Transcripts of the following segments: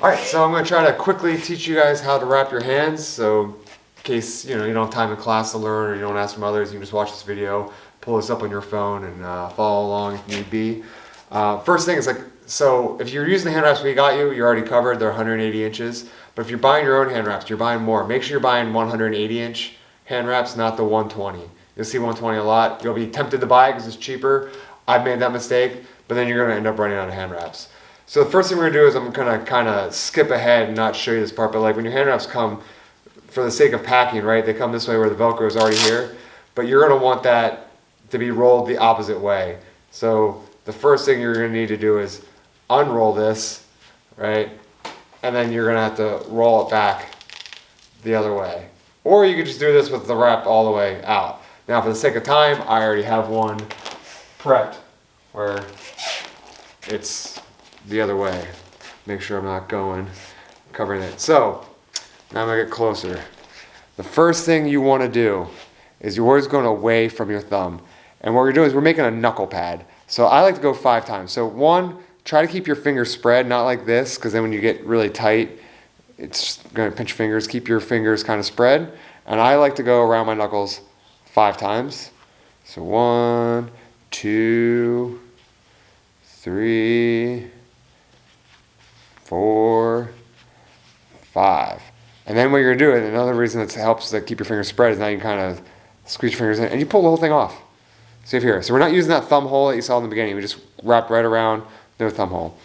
All right, so I'm going to try to quickly teach you guys how to wrap your hands. So in case you don't have time in class to learn or you don't ask from others, you can just watch this video, pull this up on your phone, and follow along if need be. First thing is so if you're using the hand wraps we got you, you're already covered. They're 180 inches. But if you're buying your own hand wraps, you're buying more. Make sure you're buying 180 inch hand wraps, not the 120. You'll see 120 a lot. You'll be tempted to buy it because it's cheaper. I've made that mistake, but then you're going to end up running out of hand wraps. So the first thing we're gonna do is I'm gonna kind of skip ahead and not show you this part, but like when your hand wraps come, for the sake of packing, right, they come this way where the Velcro is already here, but you're gonna want that to be rolled the opposite way. So the first thing you're gonna need to do is unroll this, right, and then you're gonna have to roll it back the other way. Or you could just do this with the wrap all the way out. Now for the sake of time, I already have one prepped where it's the other way. Make sure I'm not covering it. So now I'm gonna get closer. The first thing you want to do is you're always going away from your thumb. And what we're doing is we're making a knuckle pad. So I like to go 5 times. So 1, try to keep your fingers spread, not like this, because then when you get really tight, it's gonna pinch your fingers. Keep your fingers kind of spread. And I like to go around my knuckles 5 times. So 1, 2, 3, 4, 5. And then what you're gonna do, and another reason that helps to keep your fingers spread is now you kind of squeeze your fingers in and you pull the whole thing off. See here. So we're not using that thumb hole that you saw in the beginning. We just wrap right around, no thumb hole.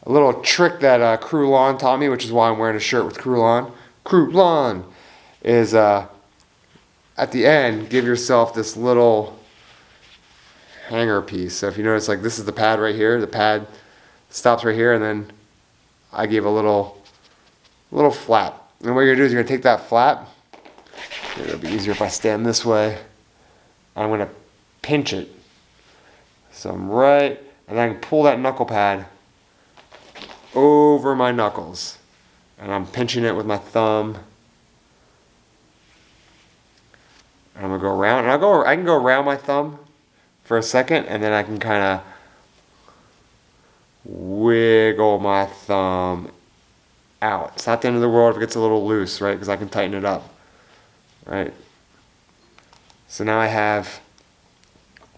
A little trick that Crulon taught me, which is why I'm wearing a shirt with Crulon, is at the end, give yourself this little hanger piece. So if you notice, like this is the pad right here. The pad stops right here, and then I gave a little flap. And what you're gonna do is you're gonna take that flap. It'll be easier if I stand this way. I'm gonna pinch it. So I'm right, and then I can pull that knuckle pad over my knuckles. And I'm pinching it with my thumb. And I'm gonna go around, and I can go around my thumb for a second, and then I can kind of wiggle my thumb out. It's not the end of the world if it gets a little loose, right? Because I can tighten it up, right? So now I have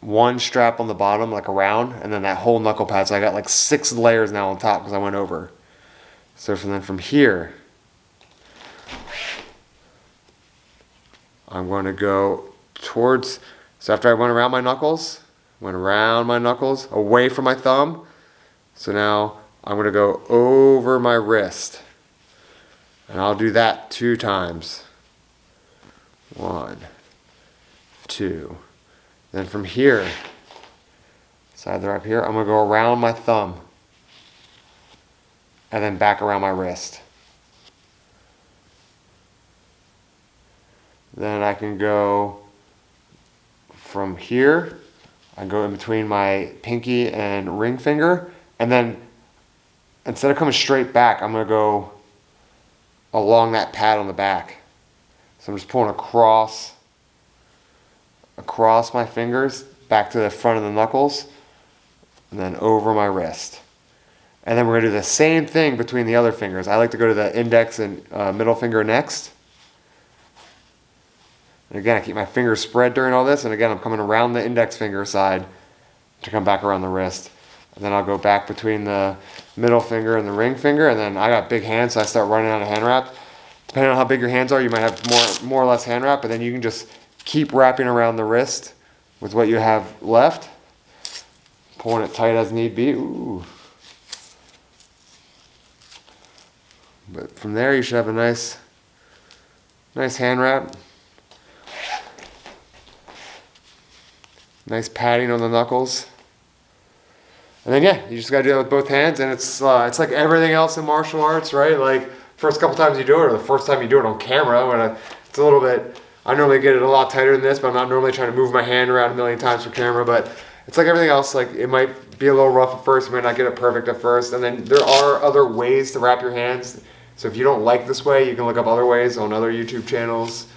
one strap on the bottom, like around, and then that whole knuckle pad. So I got like 6 layers now on top because I went over. So from here, I'm going to go towards, so after I went around my knuckles, away from my thumb. So now I'm going to go over my wrist. And I'll do that 2 times. 1, 2. Then from here, side right up here, I'm going to go around my thumb. And then back around my wrist. Then I can go from here. I go in between my pinky and ring finger. And then instead of coming straight back, I'm going to go along that pad on the back. So I'm just pulling across my fingers back to the front of the knuckles and then over my wrist. And then we're going to do the same thing between the other fingers. I like to go to the index and middle finger next. And again, I keep my fingers spread during all this. And again, I'm coming around the index finger side to come back around the wrist. And then I'll go back between the middle finger and the ring finger. And then I got big hands, so I start running out of hand wrap. Depending on how big your hands are, you might have more or less hand wrap. But then you can just keep wrapping around the wrist with what you have left. Pulling it tight as need be. Ooh. But from there, you should have a nice hand wrap. Nice padding on the knuckles. And then yeah, you just gotta do it with both hands, and it's like everything else in martial arts, right? Like first couple times you do it, or the first time you do it on camera, it's a little bit, I normally get it a lot tighter than this, but I'm not normally trying to move my hand around a million times for camera, but it's like everything else, like it might be a little rough at first, you might not get it perfect at first, and then there are other ways to wrap your hands. So if you don't like this way, you can look up other ways on other YouTube channels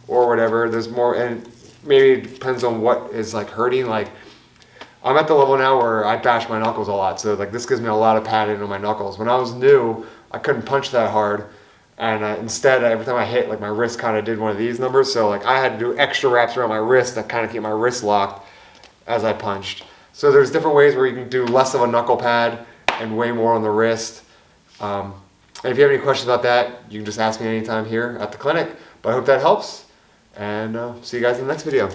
or whatever. There's more, and maybe it depends on what is like hurting. Like I'm at the level now where I bash my knuckles a lot, so like this gives me a lot of padding on my knuckles. When I was new, I couldn't punch that hard. And instead, every time I hit, like my wrist kind of did one of these numbers. So like I had to do extra wraps around my wrist that kind of keep my wrist locked as I punched. So there's different ways where you can do less of a knuckle pad and way more on the wrist. And if you have any questions about that, you can just ask me anytime here at the clinic. But I hope that helps, and see you guys in the next video.